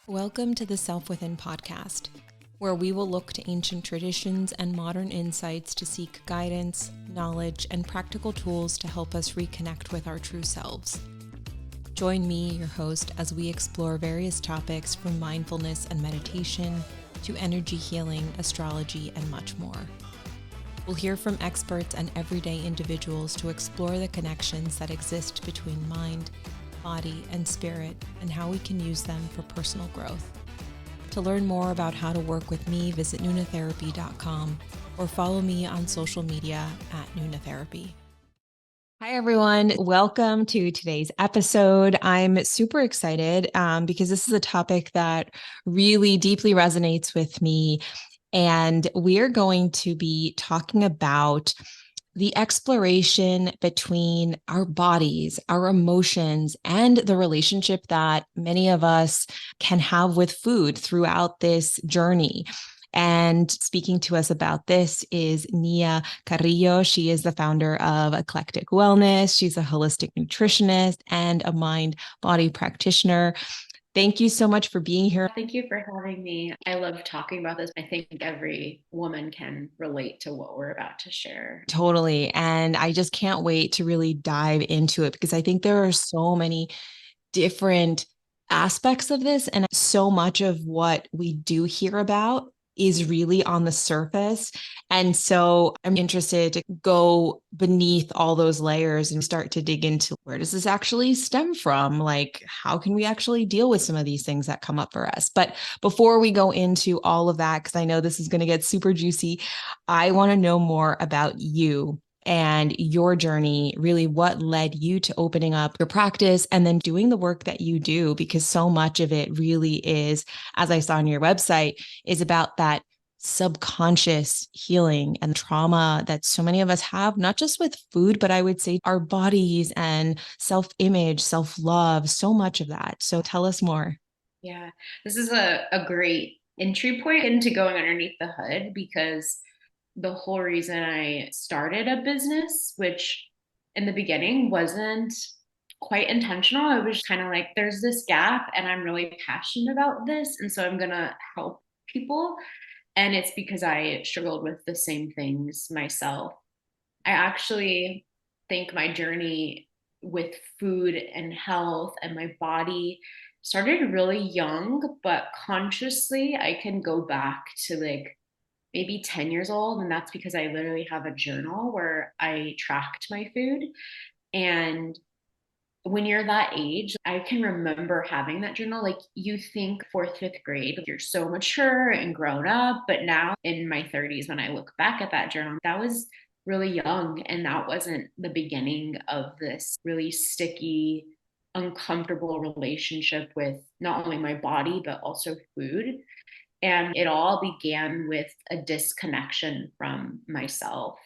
Welcome to the Self Within podcast, where we will look to ancient traditions and modern insights to seek guidance, knowledge, and practical tools to help us reconnect with our true selves. Join me, your host, as we explore various topics from mindfulness and meditation to energy healing, astrology, and much more. We'll hear from experts and everyday individuals to explore the connections that exist between mind, body, and spirit, and how we can use them for personal growth. To learn more about how to work with me, visit nunatherapy.com or follow me on social media at nunatherapy. Hi, everyone. Welcome to today's episode. I'm super excited because this is a topic that really deeply resonates with me. And we're going to be talking about the exploration between our bodies, our emotions, and the relationship that many of us can have with food throughout this journey. And speaking to us about this is Nia Carrillo. She is the founder of Eclectic Wellness. She's a holistic nutritionist and a mind-body practitioner. Thank you so much for being here. Thank you for having me. I love talking about this. I think every woman can relate to what we're about to share. Totally. And I just can't wait to really dive into it because I think there are so many different aspects of this. And so much of what we do hear about is really on the surface. And so I'm interested to go beneath all those layers and start to dig into where does this actually stem from? Like, how can we actually deal with some of these things that come up for us? But before we go into all of that, because I know this is going to get super juicy, I want to know more about you and your journey, really what led you to opening up your practice and then doing the work that you do, because so much of it really is, as I saw on your website, is about that subconscious healing and trauma that so many of us have, not just with food, but I would say our bodies and self-image, self-love, so much of that. So tell us more. Yeah, this is a great entry point into going underneath the hood because the whole reason I started a business, which in the beginning wasn't quite intentional. I was kind of like, there's this gap and I'm really passionate about this. And so I'm going to help people. And it's because I struggled with the same things myself. I actually think my journey with food and health and my body started really young, but consciously I can go back to like maybe 10 years old. And that's because I literally have a journal where I tracked my food. And when you're that age, I can remember having that journal. Like you think fourth, fifth grade, you're so mature and grown up. But now in my 30s, when I look back at that journal, that was really young. And that wasn't the beginning of this really sticky, uncomfortable relationship with not only my body, but also food. And it all began with a disconnection from myself.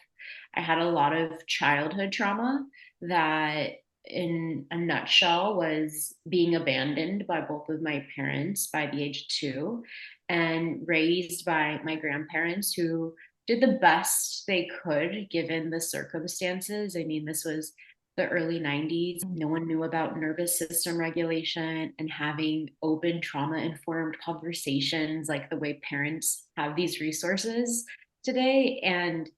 I had a lot of childhood trauma that, in a nutshell, was being abandoned by both of my parents by the age of 2 and raised by my grandparents who did the best they could given the circumstances. I mean, this was the early 90s. No one knew about nervous system regulation and having open trauma informed conversations like the way parents have these resources today. And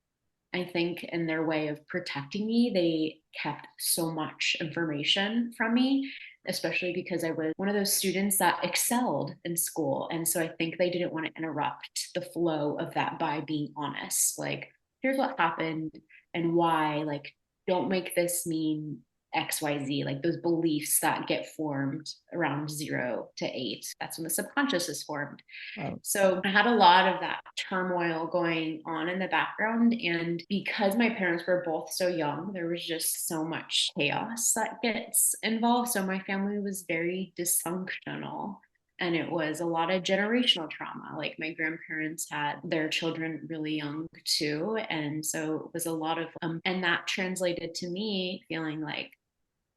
I think in their way of protecting me, they kept so much information from me, especially because I was one of those students that excelled in school. And so I think they didn't want to interrupt the flow of that by being honest. Like, here's what happened and why. Like, don't make this mean XYZ, like those beliefs that get formed around 0 to 8. That's when the subconscious is formed. Right. So I had a lot of that turmoil going on in the background. And because my parents were both so young, there was just so much chaos that gets involved. So my family was very dysfunctional. And it was a lot of generational trauma. Like my grandparents had their children really young too. And so it was a lot of, and that translated to me feeling like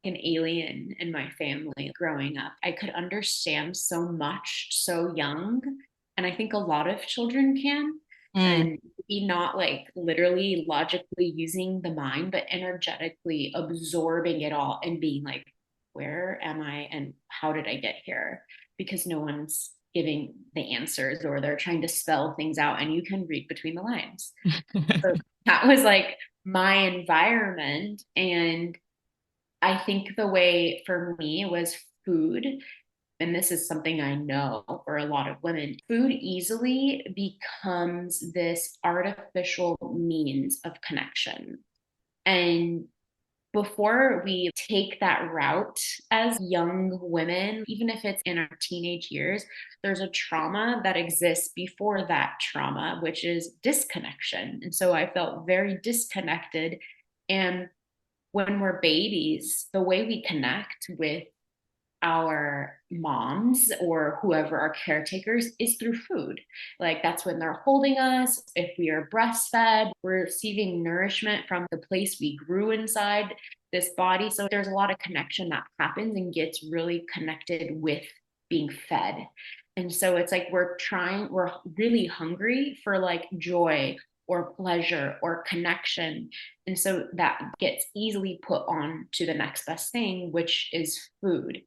an alien in my family growing up. I could understand so much so young. And I think a lot of children can. Mm. And be not like literally logically using the mind, but energetically absorbing it all and being like, where am I and how did I get here? because no one's giving the answers, or they're trying to spell things out and you can read between the lines. So that was like my environment. And I think the way for me was food, and this is something I know for a lot of women, food easily becomes this artificial means of connection. And before we take that route as young women, even if it's in our teenage years, there's a trauma that exists before that trauma, which is disconnection. And so I felt very disconnected. And when we're babies, the way we connect with our moms or whoever our caretakers is through food. Like that's when they're holding us. If we are breastfed, we're receiving nourishment from the place we grew inside this body. So there's a lot of connection that happens and gets really connected with being fed. And so it's like we're really hungry for like joy or pleasure or connection. And so that gets easily put on to the next best thing, which is food.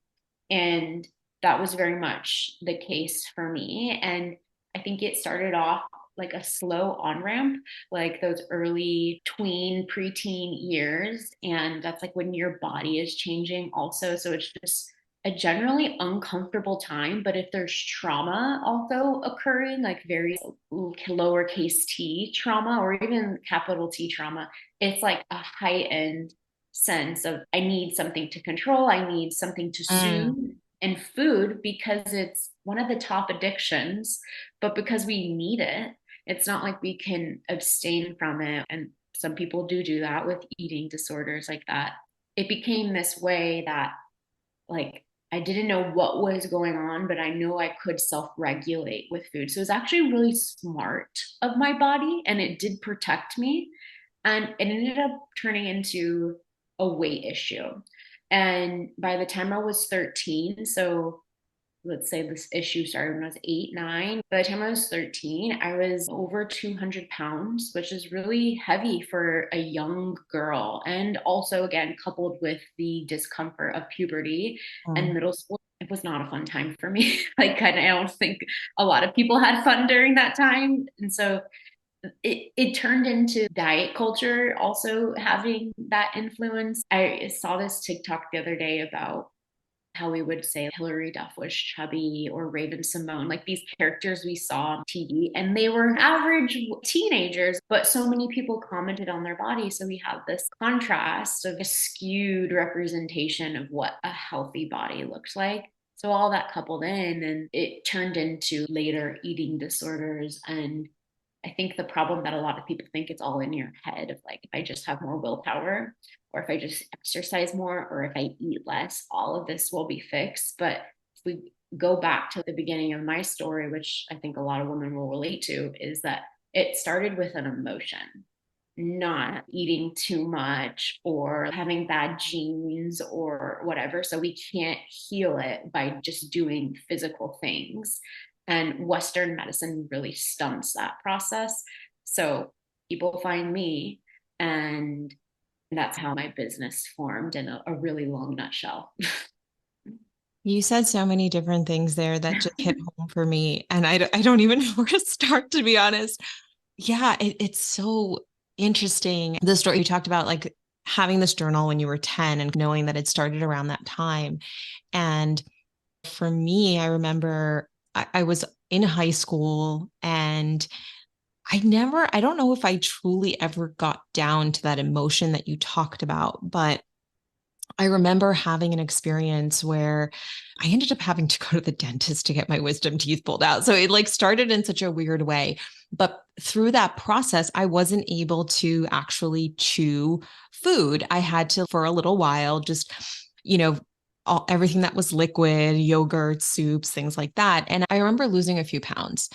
And that was very much the case for me. And I think it started off like a slow on ramp, like those early preteen years. And that's like when your body is changing also. So it's just a generally uncomfortable time. But if there's trauma also occurring, like very lowercase t trauma or even capital T trauma, it's like a heightened sense of I need something to control, I need something to soothe. And food, because it's one of the top addictions, but because we need it, it's not like we can abstain from it. And some people do that with eating disorders like that. It became this way that like I didn't know what was going on, but I know I could self-regulate with food. So it was actually really smart of my body and it did protect me. And it ended up turning into a weight issue. And by the time I was 13, so let's say this issue started when I was 8, 9. By the time I was 13, I was over 200 pounds, which is really heavy for a young girl. And also, again, coupled with the discomfort of puberty and middle school, it was not a fun time for me. Like, I don't think a lot of people had fun during that time. And so it turned into diet culture also having that influence. I saw this TikTok the other day about how we would say Hilary Duff was chubby or Raven Simone, like these characters we saw on TV, and they were average teenagers, but so many people commented on their body. So we have this contrast of a skewed representation of what a healthy body looks like. So all that coupled in, and it turned into later eating disorders. And I think the problem that a lot of people think it's all in your head of like, if I just have more willpower, or if I just exercise more, or if I eat less, all of this will be fixed. But if we go back to the beginning of my story, which I think a lot of women will relate to, is that it started with an emotion, not eating too much or having bad genes or whatever. So we can't heal it by just doing physical things. And Western medicine really stunts that process. So people find me, and that's how my business formed in a really long nutshell. You said so many different things there that just hit home for me. And I don't even know where to start, to be honest. Yeah, it's so interesting. The story you talked about, like having this journal when you were 10 and knowing that it started around that time. And for me, I remember I was in high school and I don't know if I truly ever got down to that emotion that you talked about, but I remember having an experience where I ended up having to go to the dentist to get my wisdom teeth pulled out. So it like started in such a weird way. But through that process, I wasn't able to actually chew food. I had to, for a little while, just, everything that was liquid, yogurt, soups, things like that. And I remember losing a few pounds.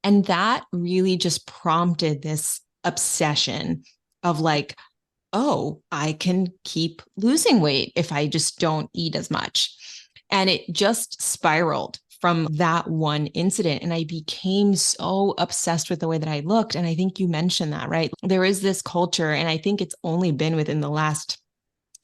And that really just prompted this obsession of like, oh, I can keep losing weight if I just don't eat as much. And it just spiraled from that one incident. And I became so obsessed with the way that I looked. And I think you mentioned that, right? There is this culture, and I think it's only been within the last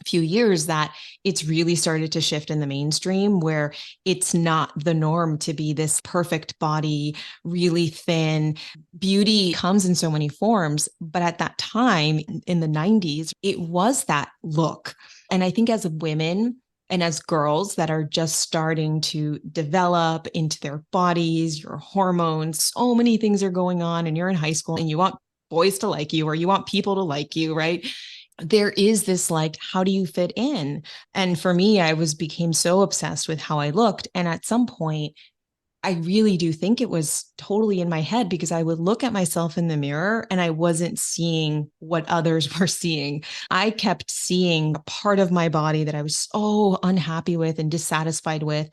few years that it's really started to shift in the mainstream where it's not the norm to be this perfect body, really thin. Beauty comes in so many forms. But at that time in the 90s, it was that look. And I think as women, and as girls that are just starting to develop into their bodies, your hormones, so many things are going on, and you're in high school and you want boys to like you or you want people to like you, right? There is this like, how do you fit in? And for me, I became so obsessed with how I looked. And at some point, I really do think it was totally in my head because I would look at myself in the mirror and I wasn't seeing what others were seeing. I kept seeing a part of my body that I was so unhappy with and dissatisfied with.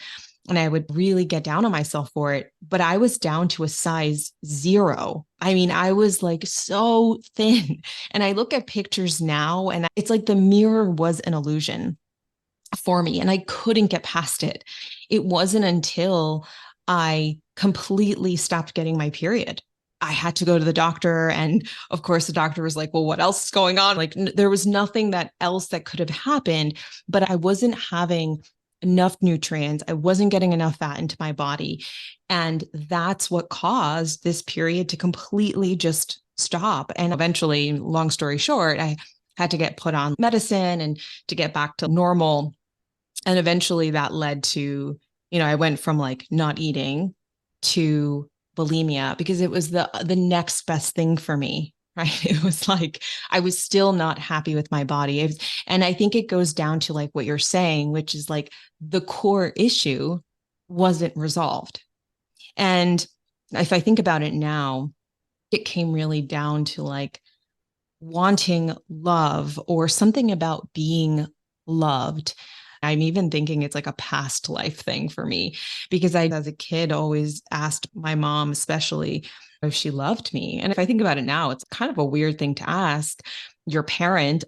And I would really get down on myself for it. But I was down to a size 0. I mean, I was like so thin. And I look at pictures now and it's like the mirror was an illusion for me and I couldn't get past it. It wasn't until I completely stopped getting my period. I had to go to the doctor. And of course, the doctor was like, well, what else is going on? Like, there was nothing that else that could have happened, but I wasn't having enough nutrients. I wasn't getting enough fat into my body. And that's what caused this period to completely just stop. And eventually, long story short, I had to get put on medicine and to get back to normal. And eventually that led to, I went from like not eating to bulimia because it was the next best thing for me. Right. It was like I was still not happy with my body. And I think it goes down to like what you're saying, which is like the core issue wasn't resolved. And if I think about it now, it came really down to like wanting love or something about being loved. I'm even thinking it's like a past life thing for me because I, as a kid, always asked my mom, especially if she loved me. And if I think about it now, it's kind of a weird thing to ask your parent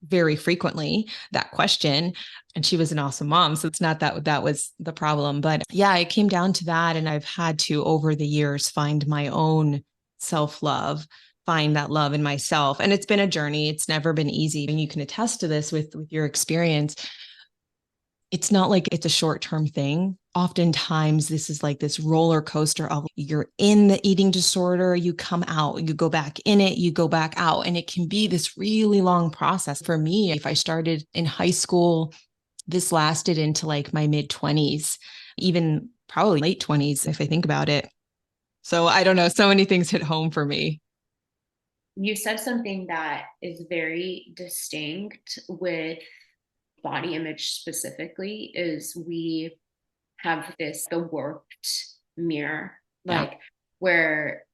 very frequently that question. And she was an awesome mom. So it's not that that was the problem. But yeah, it came down to that. And I've had to, over the years, find my own self love, find that love in myself. And it's been a journey. It's never been easy. And you can attest to this with your experience. It's not like it's a short-term thing. Oftentimes, this is like this roller coaster of you're in the eating disorder, you come out, you go back in it, you go back out. And it can be this really long process. For me, if I started in high school, this lasted into like my mid 20s, even probably late 20s, if I think about it. So I don't know. So many things hit home for me. You said something that is very distinct with body image specifically is we have the warped mirror, Yeah. like where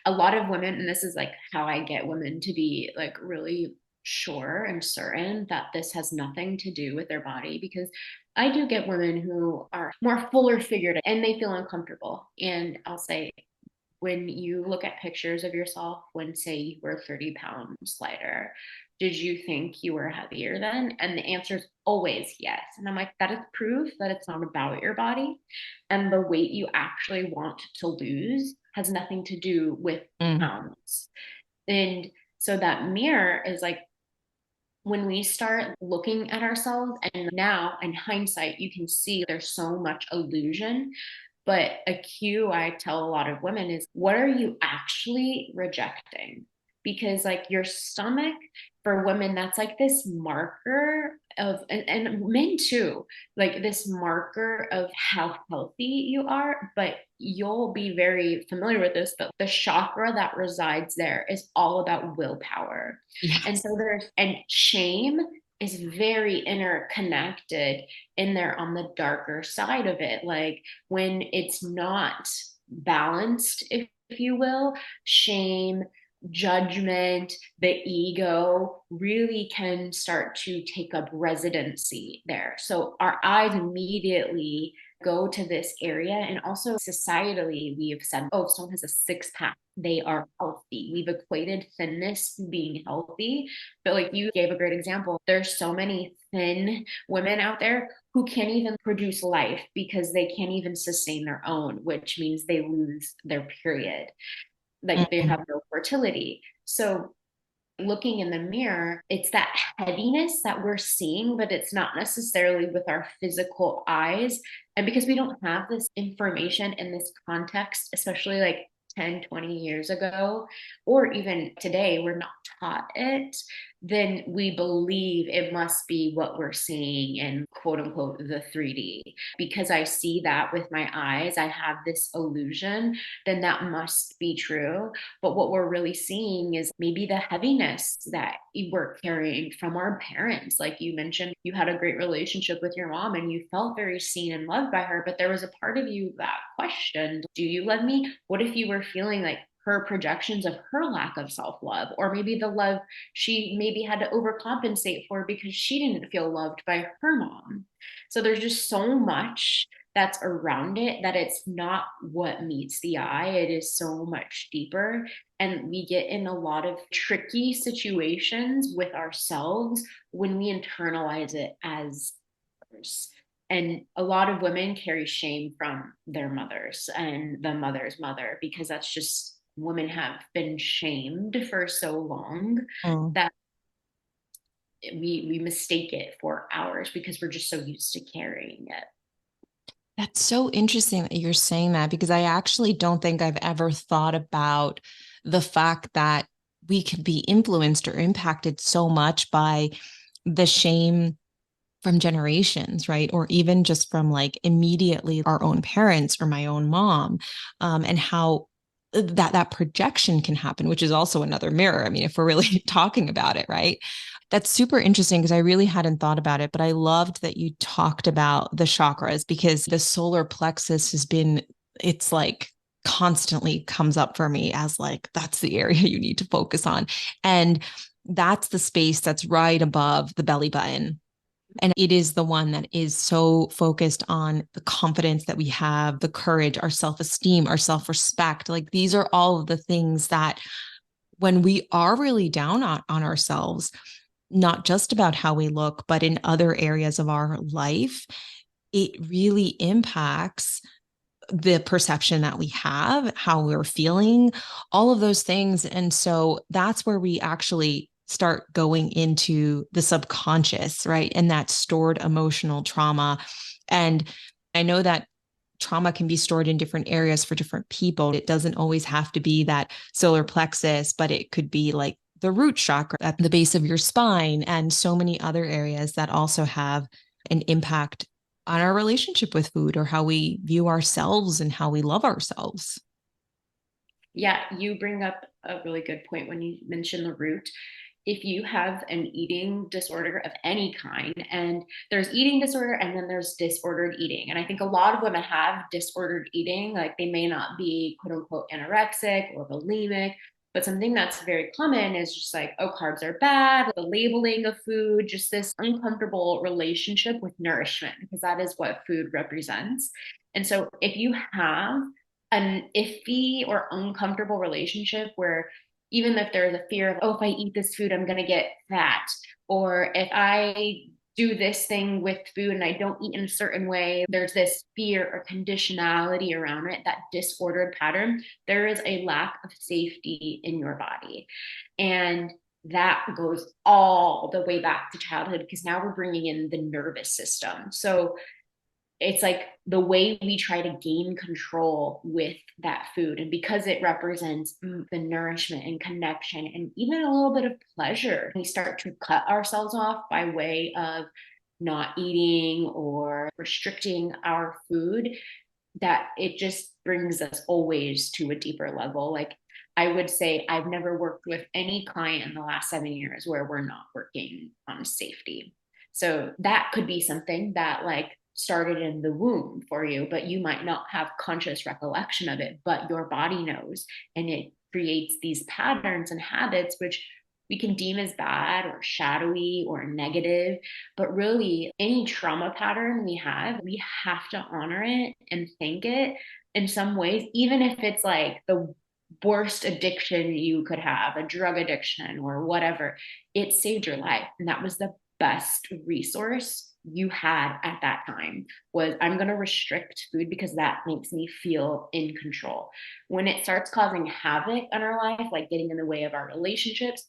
a lot of women, and this is like how I get women to be like really sure and certain that this has nothing to do with their body, because I do get women who are more fuller figured and they feel uncomfortable. And I'll say, when you look at pictures of yourself when, say, you were 30 pounds lighter, did you think you were heavier then? And the answer is always yes. And I'm like, that is proof that it's not about your body. And the weight you actually want to lose has nothing to do with Mm. pounds. And so that mirror is like, when we start looking at ourselves, and now in hindsight, you can see there's so much illusion. But a cue I tell a lot of women is, what are you actually rejecting? Because like your stomach, for women, that's like this marker of, and men too, like this marker of how healthy you are. But you'll be very familiar with this, but the chakra that resides there is all about willpower. And Yes. so and shame is very interconnected in there on the darker side of it. Like when it's not balanced, if you will, shame, judgment, the ego really can start to take up residency there. So our eyes immediately go to this area. And also societally, we have said, oh, if someone has a six pack, they are healthy. We've equated thinness to being healthy. But like you gave a great example, there's so many thin women out there who can't even produce life because they can't even sustain their own, which means they lose their period. Like they Mm. have no fertility. So looking in the mirror, it's that heaviness that we're seeing, but it's not necessarily with our physical eyes. And because we don't have this information in this context, especially like 10, 20 years ago, or even today, we're not taught it, then we believe it must be what we're seeing in quote unquote the 3D. Because I see that with my eyes, I have this illusion, then that must be true. But what we're really seeing is maybe the heaviness that we're carrying from our parents. Like you mentioned, you had a great relationship with your mom and you felt very seen and loved by her, but there was a part of you that questioned, do you love me? What if you were feeling like her projections of her lack of self-love, or maybe the love she maybe had to overcompensate for because she didn't feel loved by her mom. So there's just so much that's around it that it's not what meets the eye. It is so much deeper. And we get in a lot of tricky situations with ourselves when we internalize it as others. And a lot of women carry shame from their mothers and the mother's mother, because that's just, women have been shamed for so long Mm. that we mistake it for ours because we're just so used to carrying it. That's so interesting that you're saying that, because I actually don't think I've ever thought about the fact that we can be influenced or impacted so much by the shame from generations, right? Or even just from like immediately our own parents or my own mom, and how that projection can happen, which is also another mirror. I mean, if we're really talking about it, right? That's super interesting because I really hadn't thought about it, but I loved that you talked about the chakras, because the solar plexus has been, it's like constantly comes up for me as like, that's the area you need to focus on. And that's the space that's right above the belly button. And it is the one that is so focused on the confidence that we have, the courage, our self esteem, our self respect. Like these are all of the things that when we are really down on ourselves, not just about how we look, but in other areas of our life, it really impacts the perception that we have, how we're feeling, all of those things. And so that's where we actually start going into the subconscious, right? And that stored emotional trauma. And I know that trauma can be stored in different areas for different people. It doesn't always have to be that solar plexus, but it could be like the root chakra at the base of your spine and so many other areas that also have an impact on our relationship with food or how we view ourselves and how we love ourselves. Yeah, you bring up a really good point when you mention the root. If you have an eating disorder of any kind, and there's eating disorder and then there's disordered eating. And I think a lot of women have disordered eating, like they may not be quote unquote anorexic or bulimic, but something that's very common is just like, oh, carbs are bad, the labeling of food, just this uncomfortable relationship with nourishment, because that is what food represents. And so if you have an iffy or uncomfortable relationship where even if there's a fear of, oh, if I eat this food, I'm going to get fat, or if I do this thing with food and I don't eat in a certain way, there's this fear or conditionality around it, that disordered pattern, there is a lack of safety in your body. And that goes all the way back to childhood, because now we're bringing in the nervous system. So it's like the way we try to gain control with that food. And because it represents the nourishment and connection and even a little bit of pleasure, we start to cut ourselves off by way of not eating or restricting our food, that it just brings us always to a deeper level. Like I would say I've never worked with any client in the last 7 years where we're not working on safety. So that could be something that like started in the womb for you, but you might not have conscious recollection of it, but your body knows, and it creates these patterns and habits which we can deem as bad or shadowy or negative. But really, any trauma pattern we have to honor it and thank it in some ways, even if it's like the worst addiction you could have, a drug addiction or whatever. It saved your life. And that was the best resource you had at that time. Was, I'm going to restrict food because that makes me feel in control. When it starts causing havoc in our life, like getting in the way of our relationships,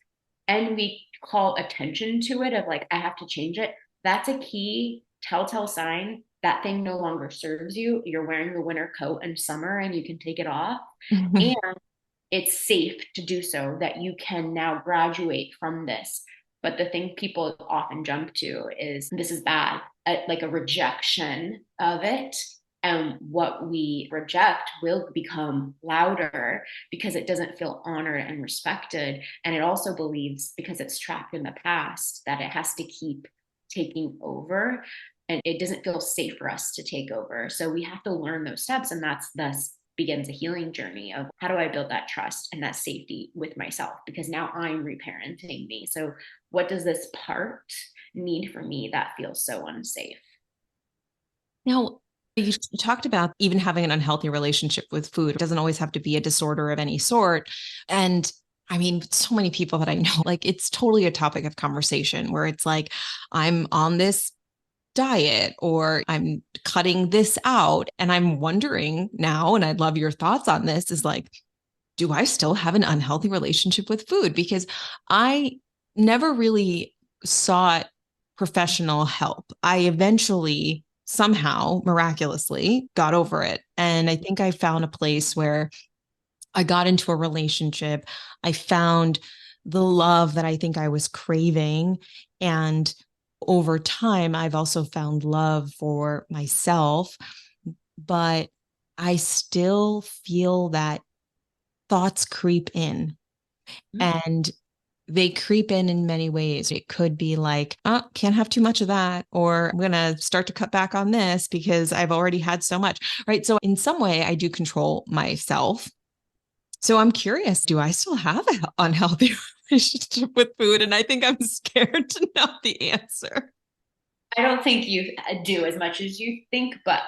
and we call attention to it of like, I have to change it, that's a key telltale sign that thing no longer serves you. You're wearing the winter coat in summer and you can take it off. And it's safe to do so, that you can now graduate from this. But the thing people often jump to is this is bad, like a rejection of it. And what we reject will become louder because it doesn't feel honored and respected. And it also believes, because it's trapped in the past, that it has to keep taking over. And it doesn't feel safe for us to take over. So we have to learn those steps. And that's thus begins a healing journey of how do I build that trust and that safety with myself? Because now I'm reparenting me. So what does this part need from me that feels so unsafe? Now, you talked about even having an unhealthy relationship with food. It doesn't always have to be a disorder of any sort. And I mean, so many people that I know, like it's totally a topic of conversation where it's like, I'm on this diet or I'm cutting this out. And I'm wondering now, and I'd love your thoughts on this, is like, do I still have an unhealthy relationship with food? Because I never really sought professional help. I eventually somehow miraculously got over it. And I think I found a place where I got into a relationship. I found the love that I think I was craving. And over time, I've also found love for myself, but I still feel that thoughts creep in, and they creep in many ways. It could be like, oh, can't have too much of that, or I'm going to start to cut back on this because I've already had so much, right? So in some way, I do control myself. So I'm curious, do I still have an unhealthy relationship with food? And I think I'm scared to know the answer. I don't think you do as much as you think, but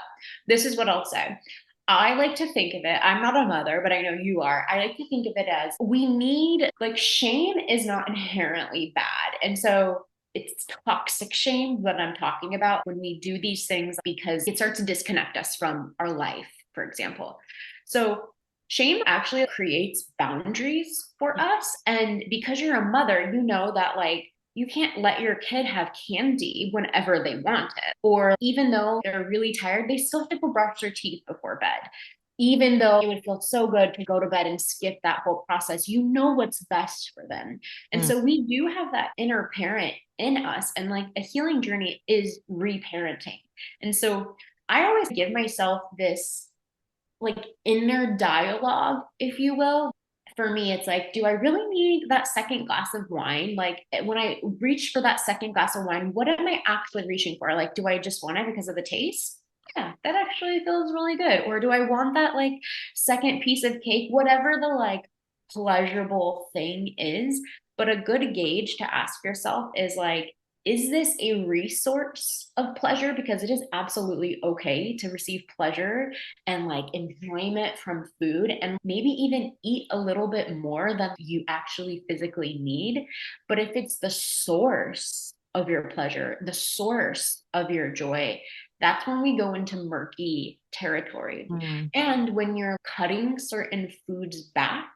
this is what I'll say. I like to think of it, I'm not a mother, but I know you are. I like to think of it as we need, like, shame is not inherently bad. And so it's toxic shame that I'm talking about when we do these things because it starts to disconnect us from our life, for example. So shame actually creates boundaries for us. And because you're a mother, you know that, like, you can't let your kid have candy whenever they want it. Or even though they're really tired, they still have to go brush their teeth before bed. Even though it would feel so good to go to bed and skip that whole process, you know what's best for them. And Mm. so we do have that inner parent in us. And like a healing journey is reparenting. And so I always give myself this like inner dialogue, if you will. For me, it's like, do I really need that second glass of wine? Like when I reach for that second glass of wine, what am I actually reaching for? Like, do I just want it because of the taste? Yeah, that actually feels really good. Or do I want that like second piece of cake, whatever the like pleasurable thing is? But a good gauge to ask yourself is like, is this a resource of pleasure? Because it is absolutely okay to receive pleasure and like enjoyment from food and maybe even eat a little bit more than you actually physically need. But if it's the source of your pleasure, the source of your joy, that's when we go into murky territory. Mm. And when you're cutting certain foods back,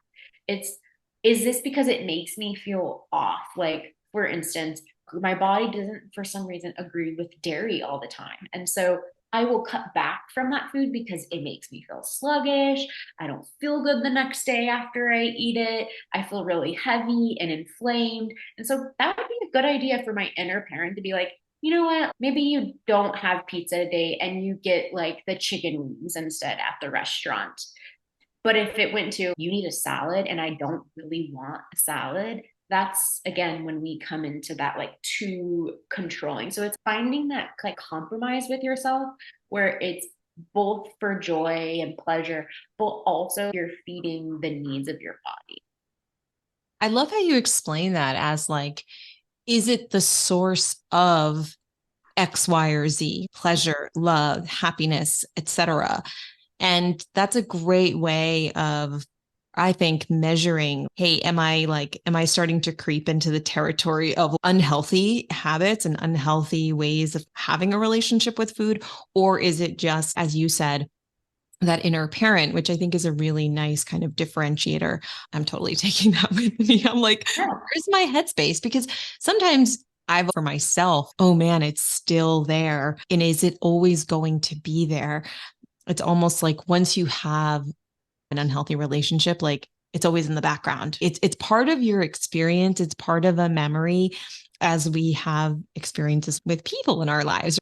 it's, is this because it makes me feel off? Like, for instance, my body doesn't, for some reason, agree with dairy all the time. And so I will cut back from that food because it makes me feel sluggish. I don't feel good the next day after I eat it. I feel really heavy and inflamed. And so that would be a good idea for my inner parent to be like, you know what? Maybe you don't have pizza today and you get like the chicken wings instead at the restaurant. But if it went to, you need a salad and I don't really want a salad, that's again when we come into that like too controlling. So it's finding that like compromise with yourself where it's both for joy and pleasure, but also you're feeding the needs of your body. I love how you explain that as like, is it the source of X, Y, or Z, pleasure, love, happiness, etc.? And that's a great way of, I think, measuring, hey, am I starting to creep into the territory of unhealthy habits and unhealthy ways of having a relationship with food? Or is it just, as you said, that inner parent, which I think is a really nice kind of differentiator. I'm totally taking that with me. I'm like, Yeah. where's my headspace? Because sometimes I've for myself, oh man, it's still there. And is it always going to be there? It's almost like once you have an unhealthy relationship, like it's always in the background. It's part of your experience. It's part of a memory as we have experiences with people in our lives.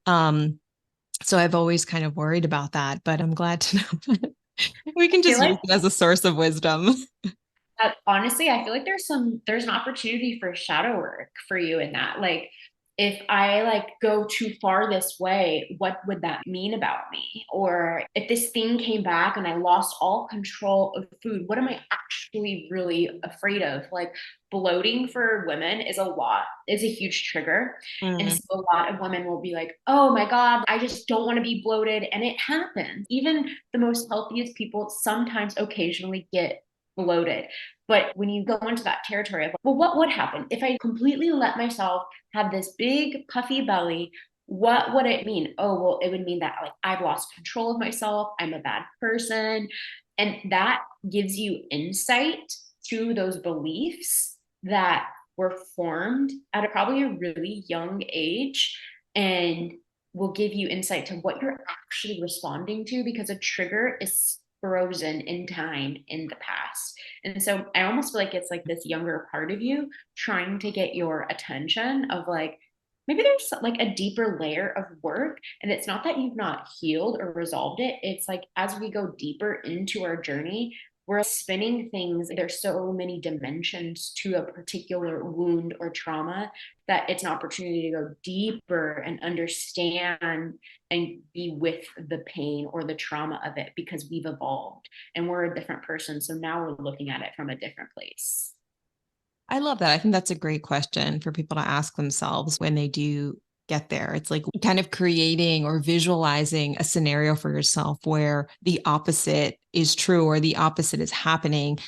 So I've always kind of worried about that, but I'm glad to know we can I feel just use like it as a source of wisdom. honestly, I feel like there's an opportunity for shadow work for you in that. Like if I like go too far this way, what would that mean about me? Or if this thing came back and I lost all control of food, what am I actually really afraid of? Like bloating for women is a huge trigger. And Mm. so a lot of women will be like, oh my God, I just don't want to be bloated. And it happens. Even the most healthiest people sometimes occasionally get bloated. But when you go into that territory of, well, what would happen if I completely let myself have this big puffy belly? What would it mean? Oh, well, it would mean that like I've lost control of myself. I'm a bad person. And that gives you insight to those beliefs that were formed at probably a really young age and will give you insight to what you're actually responding to because a trigger is frozen in time in the past. And so I almost feel like it's like this younger part of you trying to get your attention of like, maybe there's like a deeper layer of work. And it's not that you've not healed or resolved it. It's like as we go deeper into our journey, we're spinning things. There's so many dimensions to a particular wound or trauma that it's an opportunity to go deeper and understand and be with the pain or the trauma of it because we've evolved and we're a different person. So now we're looking at it from a different place. I love that. I think that's a great question for people to ask themselves when they do get there. It's like kind of creating or visualizing a scenario for yourself where the opposite is true or the opposite is happening.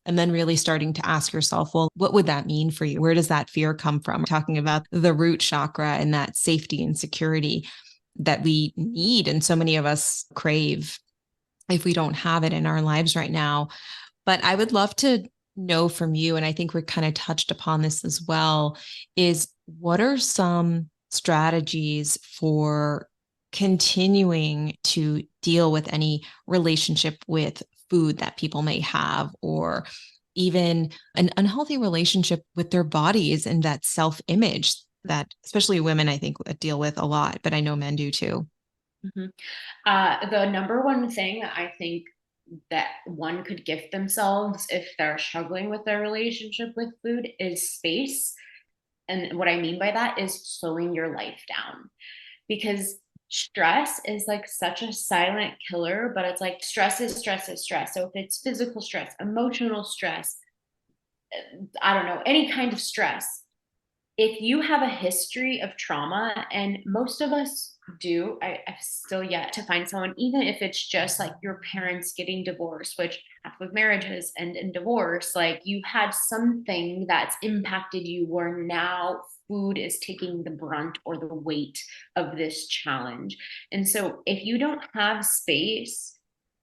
And then really starting to ask yourself, well, what would that mean for you? Where does that fear come from? We're talking about the root chakra and that safety and security that we need. And so many of us crave if we don't have it in our lives right now. But I would love to know from you, and I think we kind of touched upon this as well, is what are some strategies for continuing to deal with any relationship with food that people may have, or even an unhealthy relationship with their bodies and that self image that especially women, I think, deal with a lot, but I know men do too. Mm-hmm. The number one thing I think that one could gift themselves if they're struggling with their relationship with food is space. And what I mean by that is slowing your life down because stress is like such a silent killer, but it's like stress is stress is stress. So if it's physical stress, emotional stress, I don't know, any kind of stress, if you have a history of trauma, and most of us do, I've still yet to find someone, even if it's just like your parents getting divorced, which half of marriages end in divorce, like you had something that's impacted you where now food is taking the brunt or the weight of this challenge. And so if you don't have space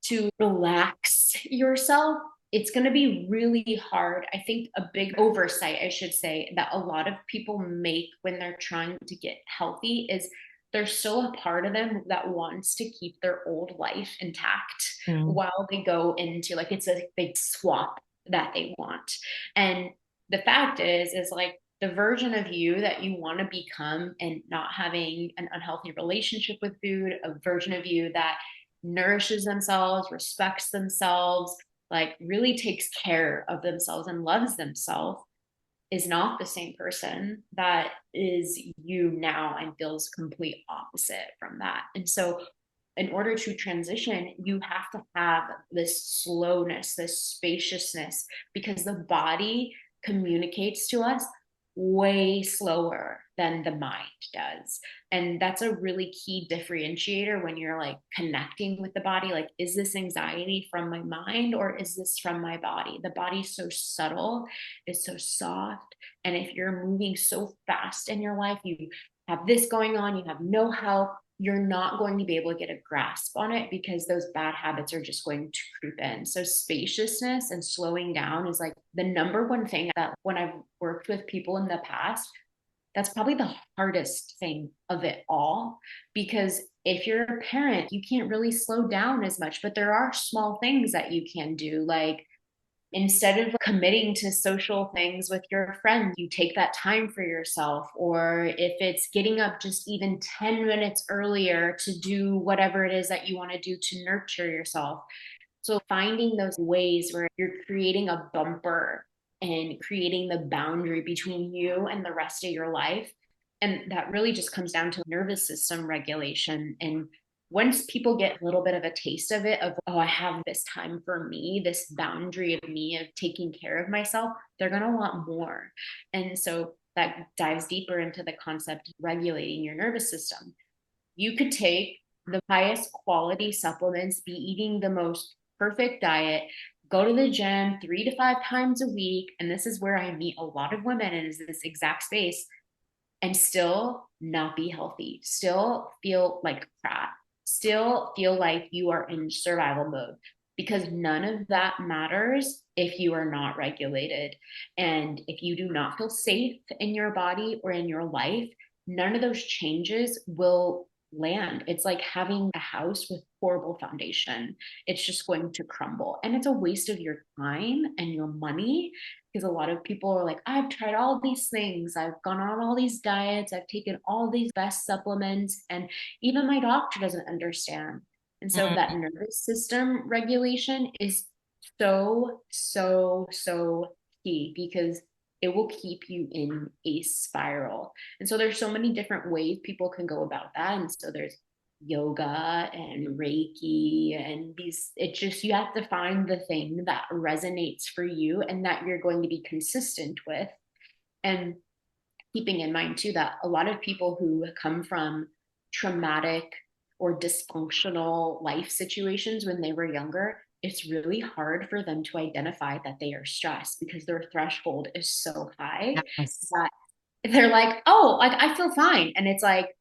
to relax yourself, it's going to be really hard. I think a big oversight, I should say, that a lot of people make when they're trying to get healthy is there's still a part of them that wants to keep their old life intact Mm. while they go into like it's a big swap that they want. And the fact is like the version of you that you want to become and not having an unhealthy relationship with food, a version of you that nourishes themselves, respects themselves, like really takes care of themselves and loves themselves is not the same person that is you now and feels complete opposite from that. And so in order to transition, you have to have this slowness, this spaciousness, because the body communicates to us way slower than the mind does. And that's a really key differentiator when you're like connecting with the body. Like, is this anxiety from my mind or is this from my body? The body's so subtle, it's so soft. And if you're moving so fast in your life, you have this going on, you have no help, you're not going to be able to get a grasp on it because those bad habits are just going to creep in. So spaciousness and slowing down is like the number one thing that when I've worked with people in the past, that's probably the hardest thing of it all. Because if you're a parent, you can't really slow down as much, but there are small things that you can do, like instead of committing to social things with your friends, you take that time for yourself. Or if it's getting up just even 10 minutes earlier to do whatever it is that you want to do to nurture yourself. So finding those ways where you're creating a bumper and creating the boundary between you and the rest of your life. And that really just comes down to nervous system regulation. And once people get a little bit of a taste of it, of, oh, I have this time for me, this boundary of me, of taking care of myself, they're going to want more. And so that dives deeper into the concept of regulating your nervous system. You could take the highest quality supplements, be eating the most perfect diet, go to the gym 3 to 5 times a week. And this is where I meet a lot of women, and is this exact space, and still not be healthy, still feel like crap, still feel like you are in survival mode, because none of that matters if you are not regulated. And if you do not feel safe in your body or in your life, none of those changes will land. It's like having a house with horrible foundation. It's just going to crumble. And it's a waste of your time and your money, because a lot of people are like, I've tried all these things. I've gone on all these diets. I've taken all these best supplements. And even my doctor doesn't understand. And so that nervous system regulation is so key, because it will keep you in a spiral. And so there's so many different ways people can go about that. And so there's yoga and Reiki and these, it just, you have to find the thing that resonates for you and that you're going to be consistent with. And keeping in mind too that a lot of people who come from traumatic or dysfunctional life situations when they were younger, it's really hard for them to identify that they are stressed because their threshold is so high Yes. that they're like, oh, like I feel fine. And it's like,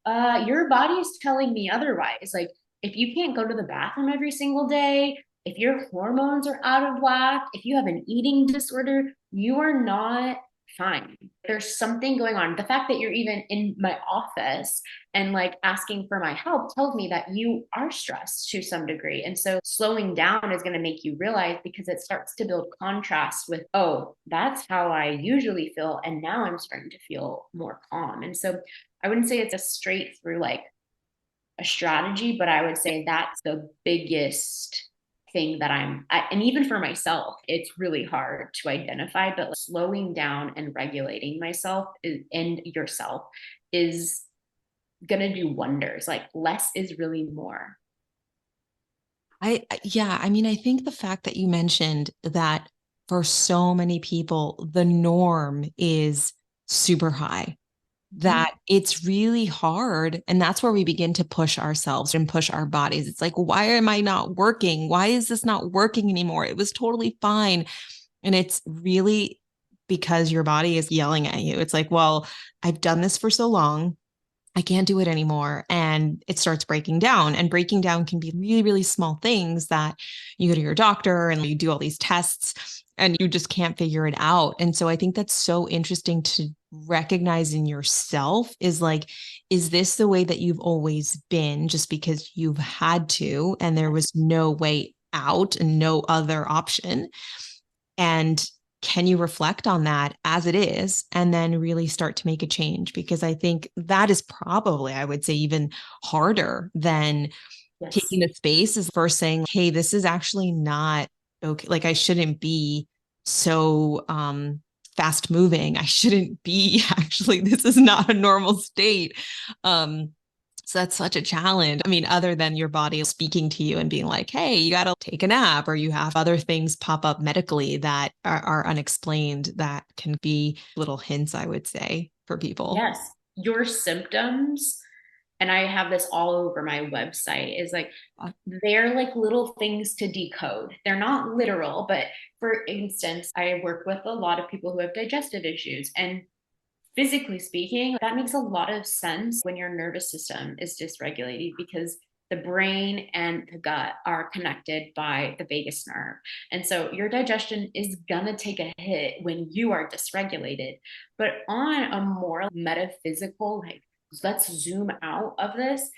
your body's telling me otherwise. Like, if you can't go to the bathroom every single day, if your hormones are out of whack, if you have an eating disorder, you are not fine. There's something going on. The fact that you're even in my office and like asking for my help tells me that you are stressed to some degree. And so slowing down is going to make you realize, because it starts to build contrast with, oh, that's how I usually feel. And now I'm starting to feel more calm. And so I wouldn't say it's a straight through like a strategy, but I would say that's the biggest thing that and even for myself, it's really hard to identify, but like slowing down and regulating myself and yourself is going to do wonders. Like less is really more. Yeah, I mean, I think the fact that you mentioned that for so many people, the norm is super high, that it's really hard. And that's where we begin to push ourselves and push our bodies. It's like, why am I not working? Why is this not working anymore? It was totally fine. And it's really because your body is yelling at you. It's like, well, I've done this for so long. I can't do it anymore. And it starts breaking down. And breaking down can be really, really small things that you go to your doctor and you do all these tests and you just can't figure it out. And so I think that's so interesting to recognize in yourself, is like, is this the way that you've always been just because you've had to and there was no way out and no other option? And can you reflect on that as it is and then really start to make a change? Because I think that is probably, I would say, even harder than Yes. taking the space is first saying, hey, this is actually not okay. Like I shouldn't be so fast moving. I shouldn't be actually, this is not a normal state. Um, so that's such a challenge. I mean, other than your body speaking to you and being like, hey, you got to take a nap, or you have other things pop up medically that are unexplained, that can be little hints, I would say, for people. Yes. Your symptoms, and I have this all over my website, is like, they're like little things to decode. They're not literal, but for instance, I work with a lot of people who have digestive issues, and physically speaking, that makes a lot of sense when your nervous system is dysregulated because the brain and the gut are connected by the vagus nerve. And so your digestion is going to take a hit when you are dysregulated. But on a more metaphysical, like, let's zoom out of this.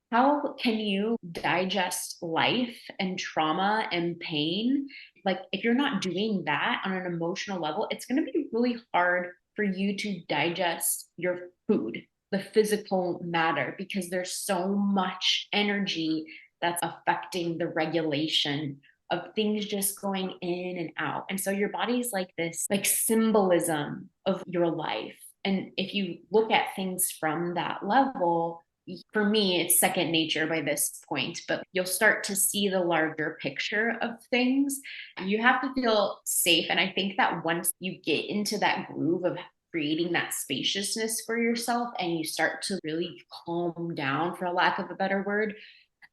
How can you digest life and trauma and pain? Like, if you're not doing that on an emotional level, it's going to be really hard for you to digest your food, the physical matter, because there's so much energy that's affecting the regulation of things just going in and out. And so your body's like this, like symbolism of your life. And if you look at things from that level, for me, it's second nature by this point, but you'll start to see the larger picture of things. You have to feel safe. And I think that once you get into that groove of creating that spaciousness for yourself and you start to really calm down, for lack of a better word,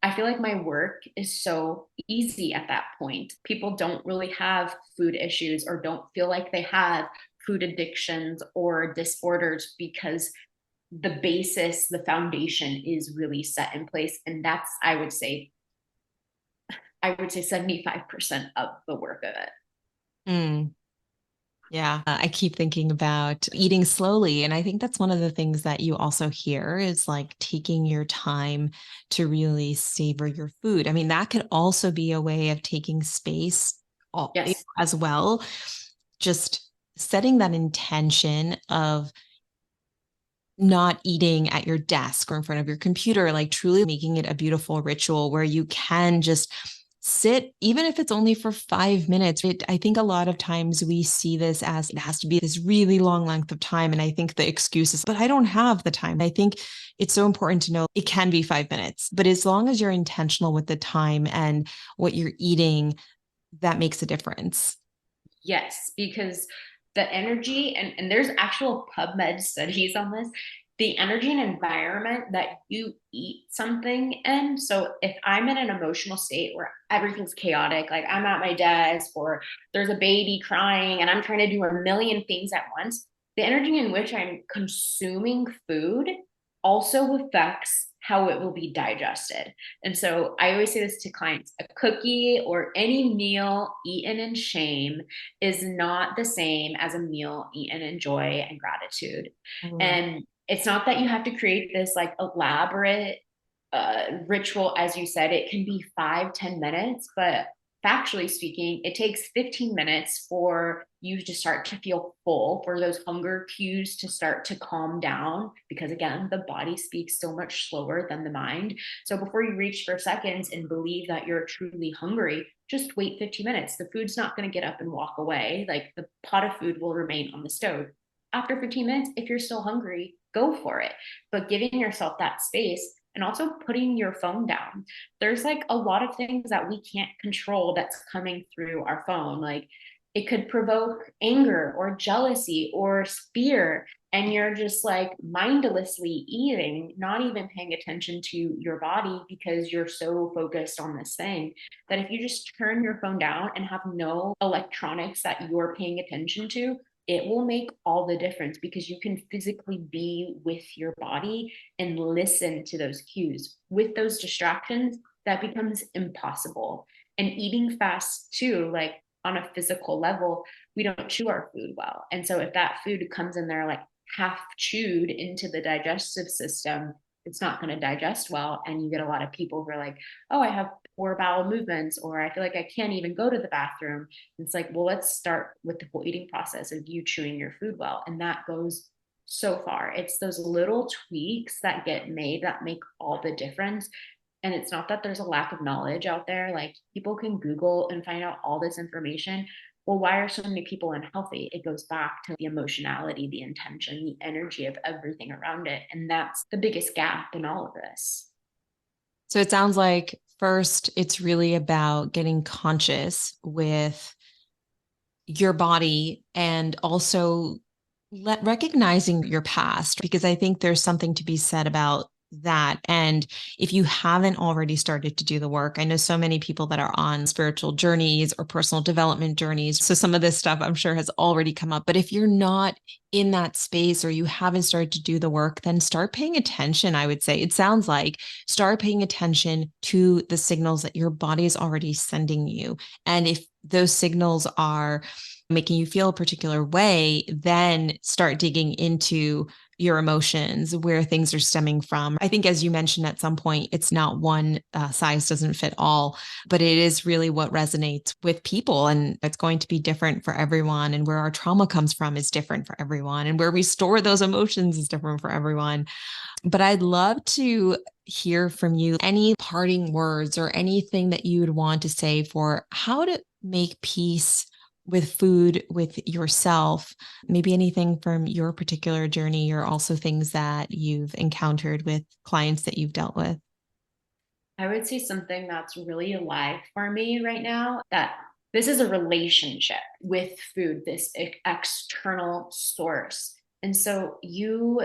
I feel like my work is so easy at that point. People don't really have food issues or don't feel like they have food addictions or disorders because the basis, the foundation is really set in place. And that's, I would say 75% of the work of it. Mm. Yeah, I keep thinking about eating slowly. And I think that's one of the things that you also hear is like taking your time to really savor your food. I mean, that could also be a way of taking space Yes. as well. Just setting that intention of not eating at your desk or in front of your computer, like truly making it a beautiful ritual where you can just sit, even if it's only for 5 minutes. I think a lot of times we see this as it has to be this really long length of time. And I think the excuse is, but I don't have the time. I think it's so important to know it can be 5 minutes, but as long as you're intentional with the time and what you're eating, that makes a difference. Yes, because the energy, and there's actual PubMed studies on this, the energy and environment that you eat something in. So if I'm in an emotional state where everything's chaotic, like I'm at my desk or there's a baby crying and I'm trying to do a million things at once, the energy in which I'm consuming food also affects how it will be digested. And so I always say this to clients: a cookie or any meal eaten in shame is not the same as a meal eaten in joy and gratitude. Mm. And it's not that you have to create this like elaborate ritual. As you said, it can be 5-10 minutes, but factually speaking, it takes 15 minutes for you to start to feel full, for those hunger cues to start to calm down, because again, the body speaks so much slower than the mind. So before you reach for seconds and believe that you're truly hungry, just wait 15 minutes. The food's not going to get up and walk away. Like, the pot of food will remain on the stove. After 15 minutes, if you're still hungry, go for it. But giving yourself that space and also putting your phone down. There's like a lot of things that we can't control that's coming through our phone. Like, it could provoke anger or jealousy or fear. And you're just like mindlessly eating, not even paying attention to your body because you're so focused on this thing, that if you just turn your phone down and have no electronics that you're paying attention to, it will make all the difference because you can physically be with your body and listen to those cues. With those distractions, that becomes impossible. And eating fast too, like on a physical level, we don't chew our food well. And so if that food comes in there like half chewed into the digestive system, it's not going to digest well. And you get a lot of people who are like, oh, I have poor bowel movements, or I feel like I can't even go to the bathroom. It's like, well, let's start with the whole eating process of you chewing your food well. And that goes so far. It's those little tweaks that get made that make all the difference. And it's not that there's a lack of knowledge out there. Like, people can Google and find out all this information. Well, why are so many people unhealthy? It goes back to the emotionality, the intention, the energy of everything around it. And that's the biggest gap in all of this. So it sounds like first, it's really about getting conscious with your body and also recognizing your past, because I think there's something to be said about that. And if you haven't already started to do the work, I know so many people that are on spiritual journeys or personal development journeys. So some of this stuff I'm sure has already come up. But if you're not in that space or you haven't started to do the work, then start paying attention. I would say it sounds like start paying attention to the signals that your body is already sending you. And if those signals are making you feel a particular way, then start digging into your emotions, where things are stemming from. I think, as you mentioned at some point, it's not one size doesn't fit all, but it is really what resonates with people. And it's going to be different for everyone. And where our trauma comes from is different for everyone. And where we store those emotions is different for everyone. But I'd love to hear from you any parting words or anything that you would want to say for how to make peace with food, with yourself, maybe anything from your particular journey or also things that you've encountered with clients that you've dealt with. I would say something that's really alive for me right now, that this is a relationship with food, this external source. And so you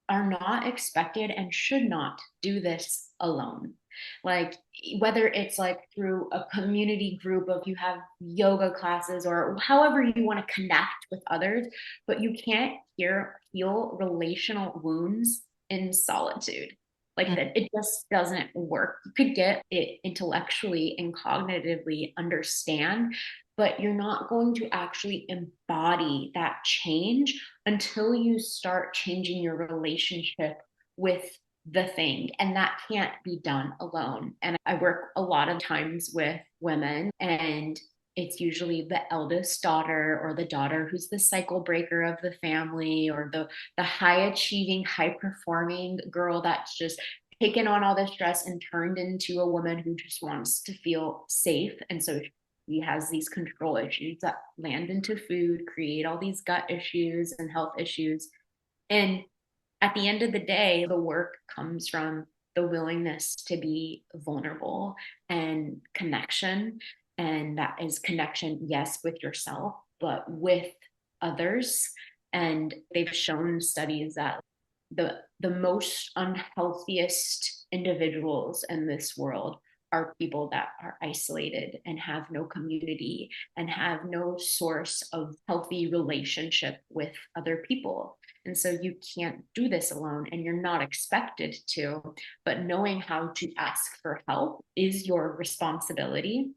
are not expected and should not do this alone. Like, whether it's like through a community group of, you have yoga classes or however you want to connect with others, but you can't heal relational wounds in solitude. Like that, it just doesn't work. You could get it intellectually and cognitively understand, but you're not going to actually embody that change until you start changing your relationship with the thing. And that can't be done alone. And I work a lot of times with women, and it's usually the eldest daughter or the daughter who's the cycle breaker of the family, or the high achieving, high performing girl that's just taken on all this stress and turned into a woman who just wants to feel safe. And so he has these control issues that land into food, create all these gut issues and health issues. And at the end of the day, the work comes from the willingness to be vulnerable and connection. And that is connection, yes, with yourself, but with others. And they've shown studies that the most unhealthiest individuals in this world are people that are isolated and have no community and have no source of healthy relationship with other people. And so you can't do this alone, and you're not expected to, but knowing how to ask for help is your responsibility.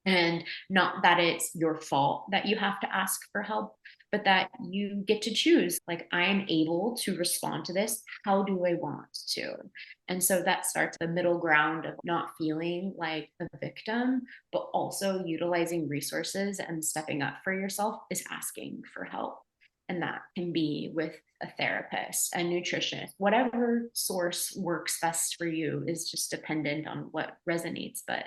And not that it's your fault that you have to ask for help, but that you get to choose, like, I am able to respond to this. How do I want to? And so that starts the middle ground of not feeling like a victim, but also utilizing resources and stepping up for yourself is asking for help. And that can be with a therapist, a nutritionist, whatever source works best for you is just dependent on what resonates. But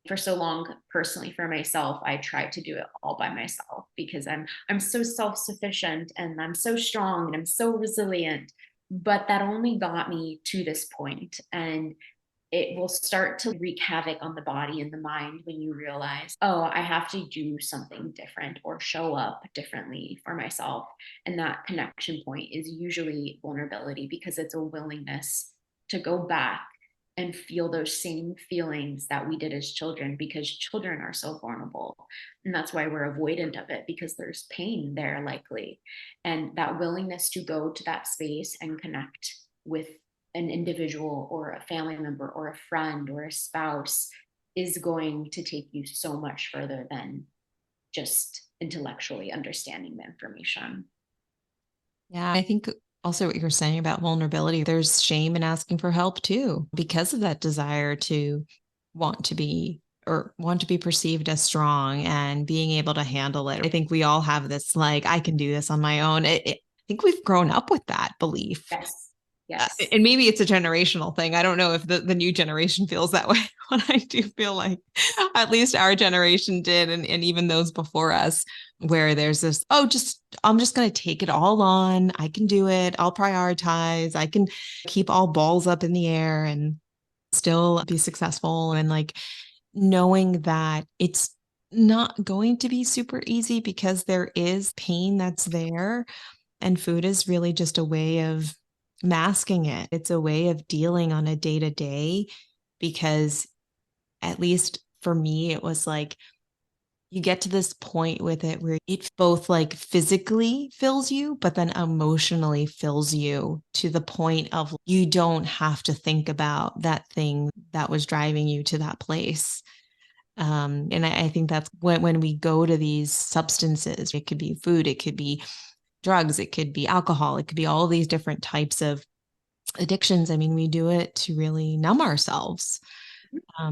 for so long, personally, for myself, I tried to do it all by myself because I'm so self-sufficient and I'm so strong and I'm so resilient. But that only got me to this point. And it will start to wreak havoc on the body and the mind when you realize, oh, I have to do something different or show up differently for myself. And that connection point is usually vulnerability, because it's a willingness to go back and feel those same feelings that we did as children, because children are so vulnerable. And that's why we're avoidant of it, because there's pain there likely. And that willingness to go to that space and connect with an individual or a family member or a friend or a spouse is going to take you so much further than just intellectually understanding the information. Yeah, I think also what you're saying about vulnerability, there's shame in asking for help too, because of that desire to want to be or want to be perceived as strong and being able to handle it. I think we all have this, like, I can do this on my own. I think we've grown up with that belief. Yes. Yes. And maybe it's a generational thing. I don't know if the new generation feels that way, but I do feel like at least our generation did, and even those before us, where there's this, oh, I'm just going to take it all on. I can do it. I'll prioritize. I can keep all balls up in the air and still be successful. And like knowing that it's not going to be super easy because there is pain that's there. And food is really just a way of masking it. It's a way of dealing on a day-to-day, because at least for me, it was like, you get to this point with it where it both like physically fills you, but then emotionally fills you to the point of you don't have to think about that thing that was driving you to that place. And I think that's when we go to these substances, it could be food, it could be drugs, it could be alcohol, it could be all these different types of addictions. I mean, we do it to really numb ourselves,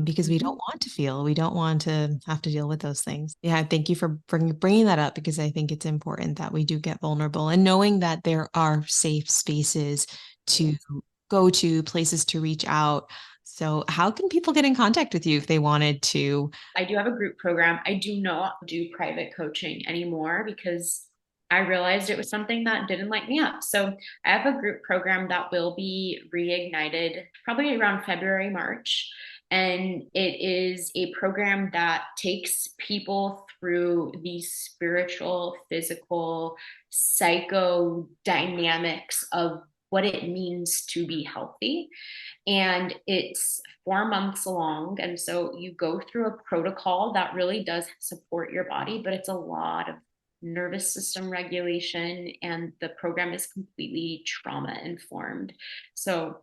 because we don't want to feel, we don't want to have to deal with those things. Yeah, thank you for bringing that up, because I think it's important that we do get vulnerable, and knowing that there are safe spaces to go to, places to reach out. So how can people get in contact with you if they wanted to? I do have a group program. I do not do private coaching anymore because I realized it was something that didn't light me up. So I have a group program that will be reignited probably around February, March. And it is a program that takes people through the spiritual, physical, psycho dynamics of what it means to be healthy. And it's 4 months long. And so you go through a protocol that really does support your body, but it's a lot of nervous system regulation. And the program is completely trauma informed. So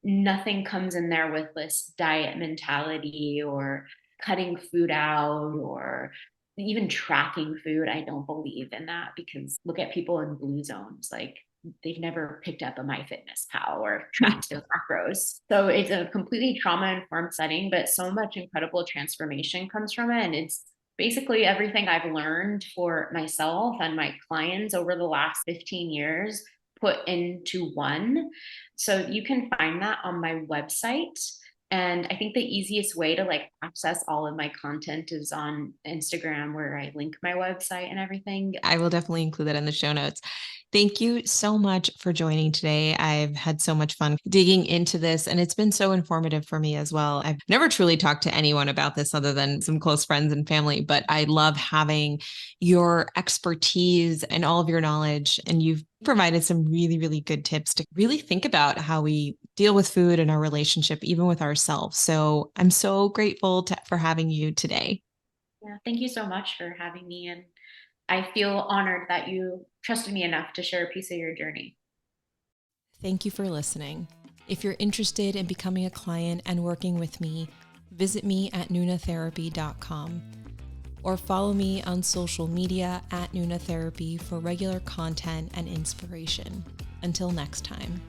nothing comes in there with this diet mentality or cutting food out or even tracking food. I don't believe in that, because look at people in blue zones. Like, they've never picked up a MyFitnessPal or tracked those macros. So it's a completely trauma-informed setting, but so much incredible transformation comes from it. And it's basically everything I've learned for myself and my clients over the last 15 years put into one. So you can find that on my website. And I think the easiest way to like access all of my content is on Instagram, where I link my website and everything. I will definitely include that in the show notes. Thank you so much for joining today. I've had so much fun digging into this, and it's been so informative for me as well. I've never truly talked to anyone about this other than some close friends and family, but I love having your expertise and all of your knowledge. And you've provided some really, really good tips to really think about how we deal with food and our relationship, even with ourselves. So I'm so grateful for having you today. Yeah, thank you so much for having me. And I feel honored that you trusted me enough to share a piece of your journey. Thank you for listening. If you're interested in becoming a client and working with me, visit me at nunatherapy.com or follow me on social media at nunatherapy for regular content and inspiration. Until next time.